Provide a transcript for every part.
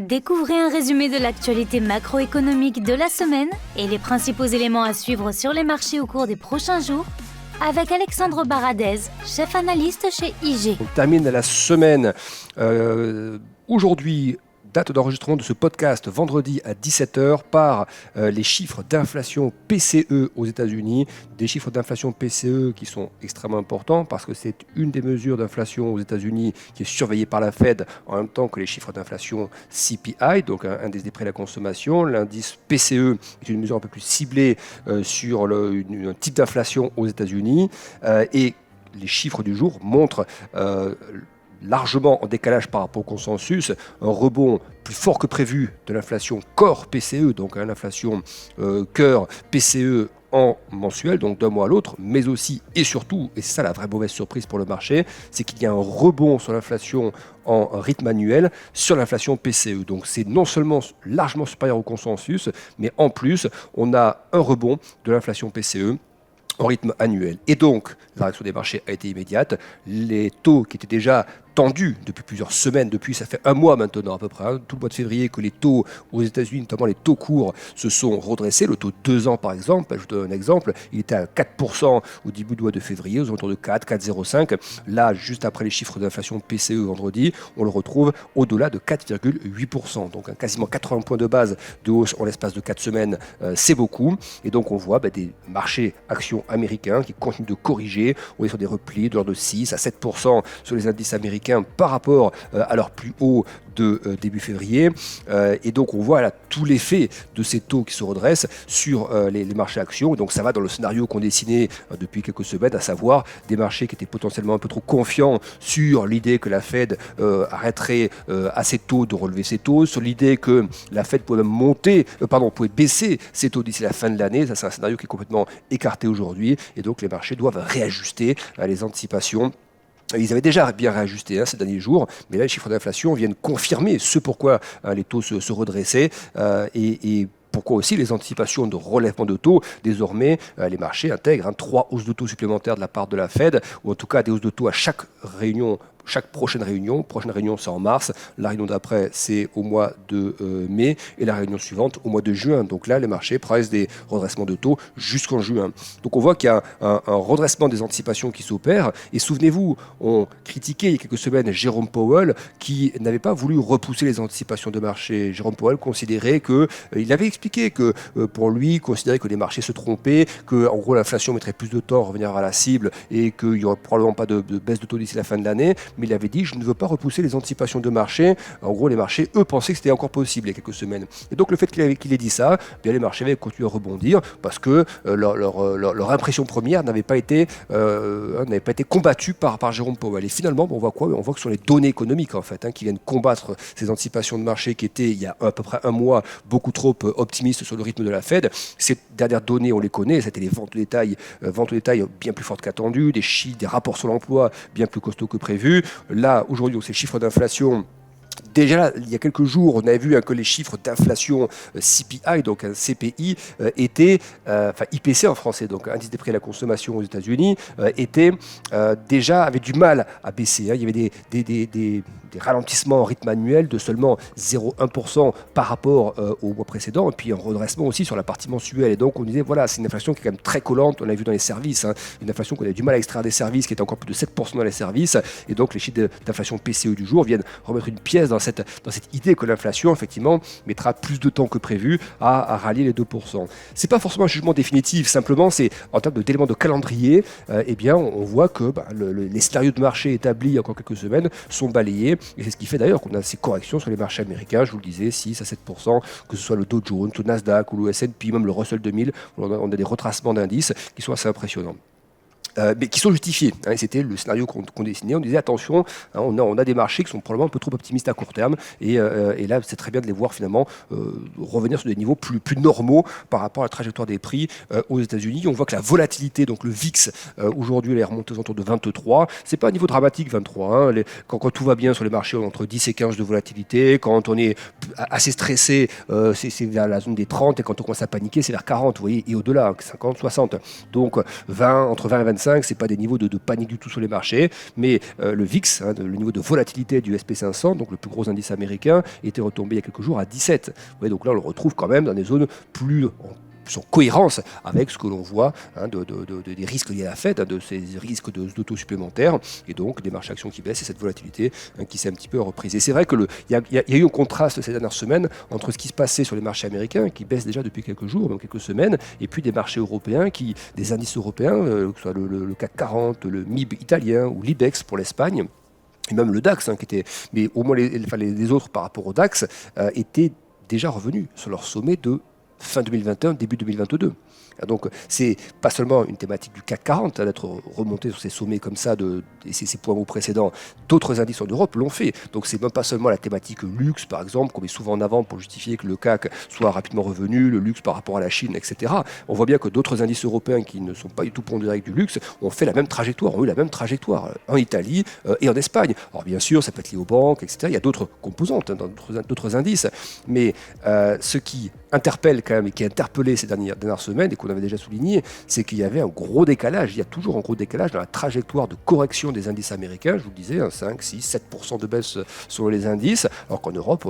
Découvrez un résumé de l'actualité macroéconomique de la semaine et les principaux éléments à suivre sur les marchés au cours des prochains jours avec Alexandre Baradez, chef analyste chez IG. On termine la semaine aujourd'hui. Date d'enregistrement de ce podcast vendredi à 17h par les chiffres d'inflation PCE aux États-Unis. Des chiffres d'inflation PCE qui sont extrêmement importants parce que c'est une des mesures d'inflation aux États-Unis qui est surveillée par la Fed en même temps que les chiffres d'inflation CPI, donc un indice des prix à la consommation. L'indice PCE est une mesure un peu plus ciblée sur un type d'inflation aux États-Unis et les chiffres du jour montrent largement en décalage par rapport au consensus, un rebond plus fort que prévu de l'inflation core PCE, donc l'inflation cœur PCE en mensuel, donc d'un mois à l'autre, mais aussi et surtout, et c'est ça la vraie mauvaise surprise pour le marché, c'est qu'il y a un rebond sur l'inflation en rythme annuel sur l'inflation PCE. Donc c'est non seulement largement supérieur au consensus, mais en plus, on a un rebond de l'inflation PCE en rythme annuel. Et donc, la réaction des marchés a été immédiate. Les taux qui étaient déjà tendus depuis plusieurs semaines, ça fait un mois maintenant à peu près, tout le mois de février, que les taux aux États-Unis, notamment les taux courts, se sont redressés. Le taux de 2 ans par exemple, je vous donne un exemple, il était à 4% au début du mois de février, aux alentours de 4,05. Là, juste après les chiffres d'inflation PCE vendredi, on le retrouve au-delà de 4,8%. Donc quasiment 80 points de base de hausse en l'espace de 4 semaines, c'est beaucoup. Et donc on voit des marchés actions américains qui continuent de corriger. On est sur des replis de l'ordre de 6 à 7% sur les indices américains par rapport à leur plus haut de début février. Et donc on voit là tout l'effet de ces taux qui se redressent sur les marchés actions. Et donc ça va dans le scénario qu'on dessinait depuis quelques semaines, à savoir des marchés qui étaient potentiellement un peu trop confiants sur l'idée que la Fed arrêterait assez tôt de relever ses taux, sur l'idée que la Fed pouvait même pouvait baisser ses taux d'ici la fin de l'année. Ça, c'est un scénario qui est complètement écarté aujourd'hui. Et donc les marchés doivent réajuster les anticipations. Ils avaient déjà bien réajusté ces derniers jours, mais là les chiffres d'inflation viennent confirmer ce pourquoi les taux se redressaient et pourquoi aussi les anticipations de relèvement de taux. Désormais, les marchés intègrent 3 hausses de taux supplémentaires de la part de la Fed, ou en tout cas des hausses de taux à chaque prochaine réunion. Prochaine réunion, c'est en mars. La réunion d'après, c'est au mois de mai. Et la réunion suivante, au mois de juin. Donc là, les marchés pressent des redressements de taux jusqu'en juin. Donc on voit qu'il y a un redressement des anticipations qui s'opère. Et souvenez-vous, on critiquait il y a quelques semaines Jérôme Powell qui n'avait pas voulu repousser les anticipations de marché. Jérôme Powell considérait il avait expliqué que pour lui, il considérait que les marchés se trompaient, que en gros l'inflation mettrait plus de temps à revenir à la cible et qu'il n'y aurait probablement pas de baisse de taux d'ici la fin de l'année. Mais il avait dit, je ne veux pas repousser les anticipations de marché. En gros, les marchés, eux, pensaient que c'était encore possible il y a quelques semaines. Et donc, le fait qu'il ait dit ça, bien, les marchés avaient continué à rebondir parce que leur impression première n'avait pas été combattue par Jérôme Powell. Et finalement, on voit quoi ? On voit que ce sont les données économiques, en fait, qui viennent combattre ces anticipations de marché qui étaient, il y a à peu près un mois, beaucoup trop optimistes sur le rythme de la Fed. Ces dernières données, on les connaît. C'était les ventes au détail bien plus fortes qu'attendues, des chiffres, des rapports sur l'emploi bien plus costauds que prévu. Là, aujourd'hui, donc, ces chiffres d'inflation. Déjà, il y a quelques jours, on avait vu que les chiffres d'inflation CPI, donc un CPI, IPC en français, donc indice des prix à la consommation aux États-Unis, avait du mal à baisser. Il y avait des ralentissements en rythme annuel de seulement 0,1% par rapport au mois précédent, et puis un redressement aussi sur la partie mensuelle. Et donc on disait, voilà, c'est une inflation qui est quand même très collante, on l'a vu dans les services, une inflation qu'on a du mal à extraire des services, qui est encore plus de 7% dans les services, et donc les chiffres d'inflation PCE du jour viennent remettre une pièce dans cette idée que l'inflation, effectivement, mettra plus de temps que prévu à rallier les 2%. C'est pas forcément un jugement définitif, simplement c'est en termes d'éléments de calendrier, on voit que les scénarios de marché établis il y a encore quelques semaines sont balayés. Et c'est ce qui fait d'ailleurs qu'on a ces corrections sur les marchés américains, je vous le disais, 6 à 7%, que ce soit le Dow Jones, le Nasdaq ou le S&P, même le Russell 2000, on a des retracements d'indices qui sont assez impressionnants. Mais qui sont justifiés. C'était le scénario qu'on dessinait. On disait attention, on a des marchés qui sont probablement un peu trop optimistes à court terme. Et là, c'est très bien de les voir finalement revenir sur des niveaux plus normaux par rapport à la trajectoire des prix aux États-Unis. On voit que la volatilité, donc le VIX, aujourd'hui, elle est remontée aux alentours de 23. C'est pas un niveau dramatique, 23. Quand tout va bien sur les marchés, on est entre 10 et 15 de volatilité. Quand on est assez stressé, c'est vers la zone des 30, et quand on commence à paniquer, c'est vers 40, vous voyez, et au-delà, 50, 60. Donc entre 20 et 25, c'est pas des niveaux de panique du tout sur les marchés, mais le VIX, le niveau de volatilité du SP500, donc le plus gros indice américain, était retombé il y a quelques jours à 17. Vous voyez, donc là, on le retrouve quand même dans des zones plus en cohérence avec ce que l'on voit des risques liés à la Fed, de ces risques d'auto supplémentaires, et donc des marchés actions qui baissent et cette volatilité qui s'est un petit peu reprise. Et c'est vrai qu'il y a eu un contraste ces dernières semaines entre ce qui se passait sur les marchés américains, qui baissent déjà depuis quelques jours, même quelques semaines, et puis des marchés européens, des indices européens, que ce soit le CAC 40, le MIB italien ou l'IBEX pour l'Espagne, et même le DAX, mais au moins les autres par rapport au DAX, étaient déjà revenus sur leur sommet de fin 2021, début 2022. Donc c'est pas seulement une thématique du CAC 40 d'être remonté sur ces sommets comme ça et ces points hauts précédents. D'autres indices en Europe l'ont fait. Donc c'est même pas seulement la thématique luxe par exemple qu'on met souvent en avant pour justifier que le CAC soit rapidement revenu, le luxe par rapport à la Chine, etc. On voit bien que d'autres indices européens qui ne sont pas du tout pondérés avec du luxe ont fait la même trajectoire, ont eu la même trajectoire en Italie et en Espagne. Alors bien sûr ça peut être lié aux banques, etc. Il y a d'autres composantes dans d'autres indices, mais ce qui interpelle quand même et qui a interpellé ces dernières semaines et qu'on avait déjà souligné, c'est qu'il y avait un gros décalage, il y a toujours un gros décalage dans la trajectoire de correction des indices américains, je vous le disais, 5, 6, 7% de baisse sur les indices, alors qu'en Europe,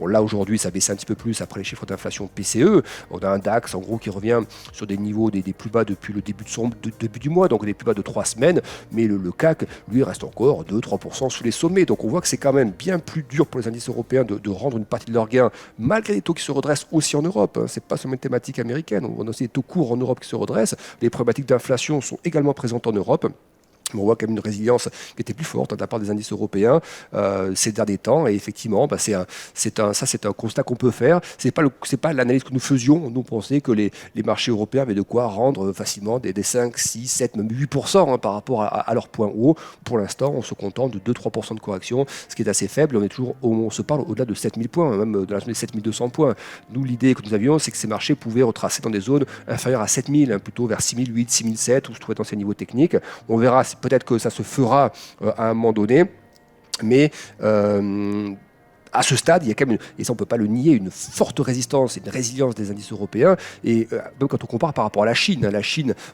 là aujourd'hui ça baisse un petit peu plus après les chiffres d'inflation PCE, on a un DAX en gros qui revient sur des niveaux des plus bas depuis le début du mois, donc des plus bas de 3 semaines, mais le CAC, lui, reste encore 2-3% sous les sommets, donc on voit que c'est quand même bien plus dur pour les indices européens de rendre une partie de leurs gains, malgré les taux qui se redressent aussi en Europe, c'est pas seulement une thématique américaine, on a aussi des taux courts en Europe qui se redressent, les problématiques d'inflation sont également présentes en Europe. On voit quand même une résilience qui était plus forte de la part des indices européens ces derniers temps, et effectivement c'est un constat qu'on peut faire. C'est pas l'analyse que nous faisions. Nous pensions que les marchés européens avaient de quoi rendre facilement des 5, 6, 7, même 8% par rapport à leur point haut. Pour l'instant on se contente de 2-3% de correction, ce qui est assez faible. On se parle au-delà de 7000 points, même de la zone des 7200 points. Nous, l'idée que nous avions, c'est que ces marchés pouvaient retracer dans des zones inférieures à 7000, plutôt vers 6008, 6007, où se trouvaient dans ces niveaux techniques. On verra, peut-être que ça se fera à un moment donné, mais à ce stade, il y a quand même, et ça on ne peut pas le nier, une forte résistance et une résilience des indices européens. Et même quand on compare par rapport à la Chine,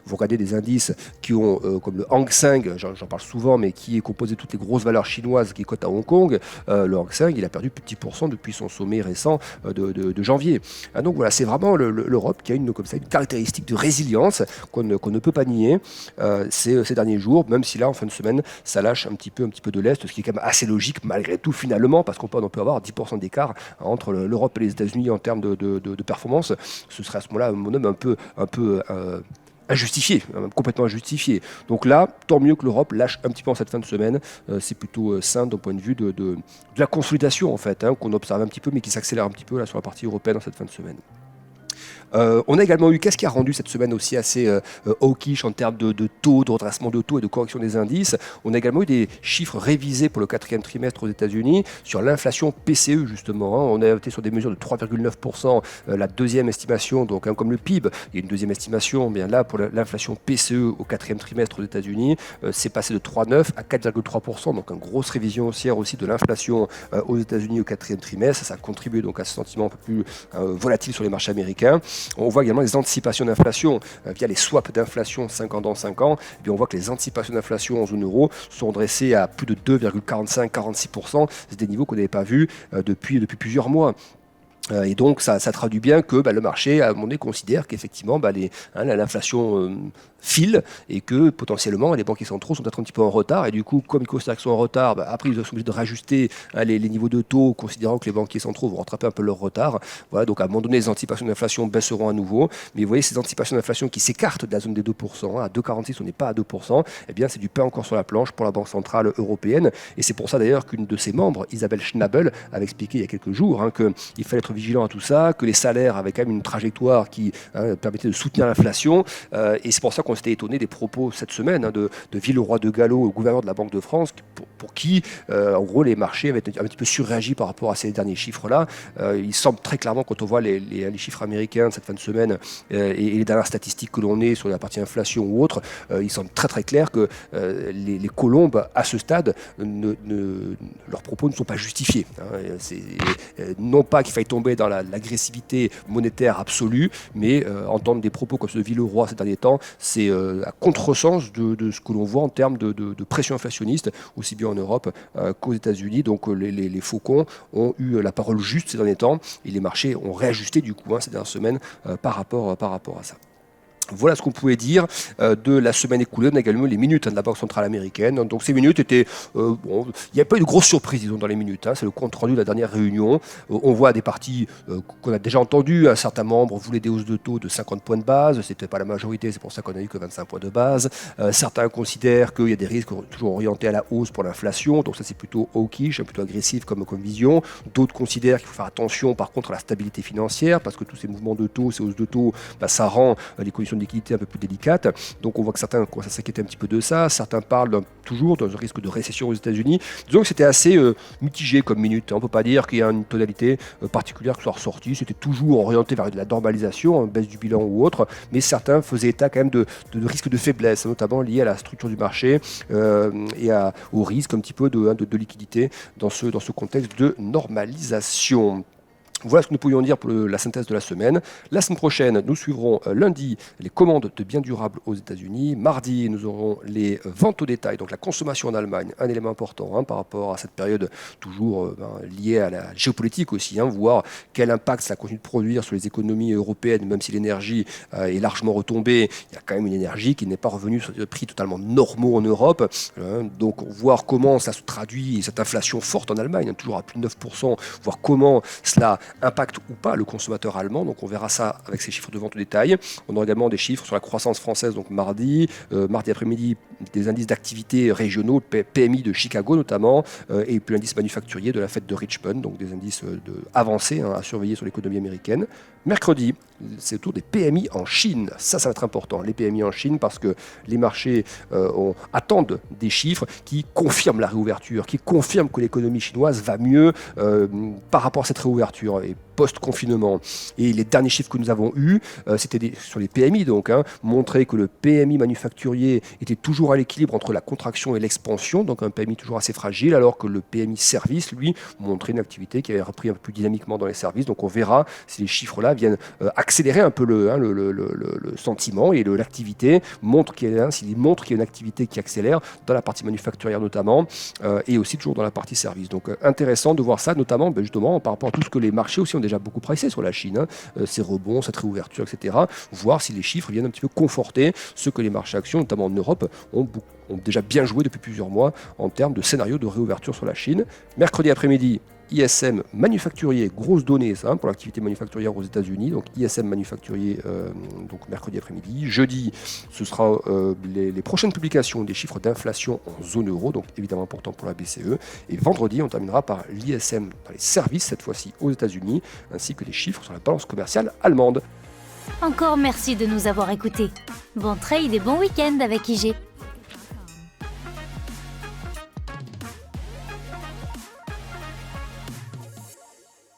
vous regardez des indices qui ont, comme le Hang Seng, j'en parle souvent, mais qui est composé de toutes les grosses valeurs chinoises qui cotent à Hong Kong. Le Hang Seng, il a perdu plus de 10% depuis son sommet récent de janvier. Donc voilà, c'est vraiment l'Europe qui a une caractéristique de résilience qu'on ne peut pas nier ces derniers jours, même si là, en fin de semaine, ça lâche un petit peu de l'Est, ce qui est quand même assez logique malgré tout finalement, parce qu'on peut avoir 10% d'écart entre l'Europe et les États-Unis en termes de performance. Ce serait à ce moment-là un peu injustifié, complètement injustifié. Donc là, tant mieux que l'Europe lâche un petit peu en cette fin de semaine. C'est plutôt sain d'un point de vue de la consolidation en fait, qu'on observe un petit peu, mais qui s'accélère un petit peu là sur la partie européenne en cette fin de semaine. On a également eu, qu'est-ce qui a rendu cette semaine aussi assez hawkish en termes de taux, de redressement de taux et de correction des indices. On a également eu des chiffres révisés pour le 4e trimestre aux États-Unis sur l'inflation PCE justement. On a été sur des mesures de 3,9%, la deuxième estimation, donc comme le PIB, il y a une deuxième estimation, bien là pour l'inflation PCE au 4e trimestre aux États-Unis, c'est passé de 3,9 à 4,3%, donc une grosse révision haussière aussi de l'inflation aux États-Unis au 4e trimestre. Ça a contribué donc à ce sentiment un peu plus volatile sur les marchés américains. On voit également les anticipations d'inflation via les swaps d'inflation 5 ans dans 5 ans. Et puis on voit que les anticipations d'inflation en zone euro sont dressées à plus de 2,45-46%. C'est des niveaux qu'on n'avait pas vus depuis plusieurs mois. Et donc ça traduit bien que le marché à un moment donné considère qu'effectivement l'inflation file et que potentiellement les banquiers centraux sont peut-être un petit peu en retard, et du coup comme ils considèrent qu'ils sont en retard, après ils sont obligés de rajuster les niveaux de taux, considérant que les banquiers centraux vont rattraper un peu leur retard. Voilà, donc à un moment donné les anticipations d'inflation baisseront à nouveau, mais vous voyez ces anticipations d'inflation qui s'écartent de la zone des 2%, à 2,46 on n'est pas à 2%, et bien c'est du pain encore sur la planche pour la Banque Centrale Européenne, et c'est pour ça d'ailleurs qu'une de ses membres, Isabelle Schnabel, avait expliqué il y a quelques jours qu'il fallait être vigilant à tout ça, que les salaires avaient quand même une trajectoire qui permettait de soutenir l'inflation, et c'est pour ça qu'on s'était étonné des propos cette semaine de Villeroy de Galhau, au gouverneur de la Banque de France, pour qui, en gros, les marchés avaient un petit peu surréagi par rapport à ces derniers chiffres-là. Il semble très clairement, quand on voit les chiffres américains de cette fin de semaine et les dernières statistiques que l'on ait sur la partie inflation ou autre, il semble très très clair que les colombes, à ce stade, leurs propos ne sont pas justifiés. Non pas qu'il faille tomber dans l'agressivité monétaire absolue, mais entendre des propos comme ceux de Villeroy ces derniers temps, c'est à contresens de ce que l'on voit en termes de pression inflationniste, aussi bien en Europe qu'aux États-Unis. Donc les faucons ont eu la parole juste ces derniers temps et les marchés ont réajusté du coup ces dernières semaines par rapport à ça. Voilà ce qu'on pouvait dire de la semaine écoulée. On a également les minutes de la Banque centrale américaine. Donc ces minutes étaient... il n'y a pas eu de grosse surprise, disons, dans les minutes. C'est le compte rendu de la dernière réunion. On voit des parties qu'on a déjà entendues. Certains membres voulaient des hausses de taux de 50 points de base. Ce n'était pas la majorité, c'est pour ça qu'on n'a eu que 25 points de base. Certains considèrent qu'il y a des risques toujours orientés à la hausse pour l'inflation. Donc ça, c'est plutôt hawkish, plutôt agressif comme vision. D'autres considèrent qu'il faut faire attention, par contre, à la stabilité financière, parce que tous ces mouvements de taux, ces hausses de taux, ça rend les conditions de liquidité un peu plus délicate. Donc on voit que certains commencent à s'inquiéter un petit peu de ça. Certains parlent toujours d'un risque de récession aux États-Unis. Disons que c'était assez mitigé comme minute. On ne peut pas dire qu'il y a une tonalité particulière qui soit ressortie. C'était toujours orienté vers de la normalisation, une baisse du bilan ou autre. Mais certains faisaient état quand même de risques de faiblesse, notamment liés à la structure du marché et au risque un petit peu de liquidité dans ce contexte de normalisation. Voilà ce que nous pouvions dire pour la synthèse de la semaine. La semaine prochaine, nous suivrons lundi les commandes de biens durables aux États-Unis. Mardi, nous aurons les ventes au détail, donc la consommation en Allemagne, un élément important par rapport à cette période toujours liée à la géopolitique aussi, voir quel impact ça continue de produire sur les économies européennes, même si l'énergie est largement retombée. Il y a quand même une énergie qui n'est pas revenue sur des prix totalement normaux en Europe. Donc voir comment ça se traduit, cette inflation forte en Allemagne, toujours à plus de 9%, voir comment cela impacte ou pas le consommateur allemand. Donc on verra ça avec ces chiffres de vente au détail. On aura également des chiffres sur la croissance française, donc mardi après-midi, des indices d'activité régionaux, PMI de Chicago notamment, et puis l'indice manufacturier de la fête de Richmond, donc des indices avancés à surveiller sur l'économie américaine. Mercredi, c'est autour des PMI en Chine. Ça va être important, les PMI en Chine, parce que les marchés attendent des chiffres qui confirment la réouverture, qui confirment que l'économie chinoise va mieux par rapport à cette réouverture et post-confinement. Et les derniers chiffres que nous avons eus, c'était sur les PMI, donc, montraient que le PMI manufacturier était toujours à l'équilibre entre la contraction et l'expansion, donc un PMI toujours assez fragile, alors que le PMI service, lui, montrait une activité qui avait repris un peu plus dynamiquement dans les services. Donc on verra si les chiffres-là viennent accélérer un peu le sentiment et l'activité, s'il montre qu'il y a une activité qui accélère dans la partie manufacturière notamment, et aussi toujours dans la partie service. Donc intéressant de voir ça, notamment justement par rapport à tout ce que les marchés aussi ont déjà beaucoup pricé sur la Chine, ces rebonds, cette réouverture, etc. Voir si les chiffres viennent un petit peu conforter ce que les marchés actions, notamment en Europe, ont déjà bien joué depuis plusieurs mois en termes de scénario de réouverture sur la Chine. Mercredi après-midi, ISM manufacturier, grosse donnée ça, pour l'activité manufacturière aux États-Unis, donc ISM manufacturier donc mercredi après-midi. Jeudi, ce sera les prochaines publications des chiffres d'inflation en zone euro, donc évidemment important pour la BCE. Et vendredi, on terminera par l'ISM dans les services, cette fois-ci aux États-Unis, ainsi que les chiffres sur la balance commerciale allemande. Encore merci de nous avoir écoutés. Bon trade et bon week-end avec IG.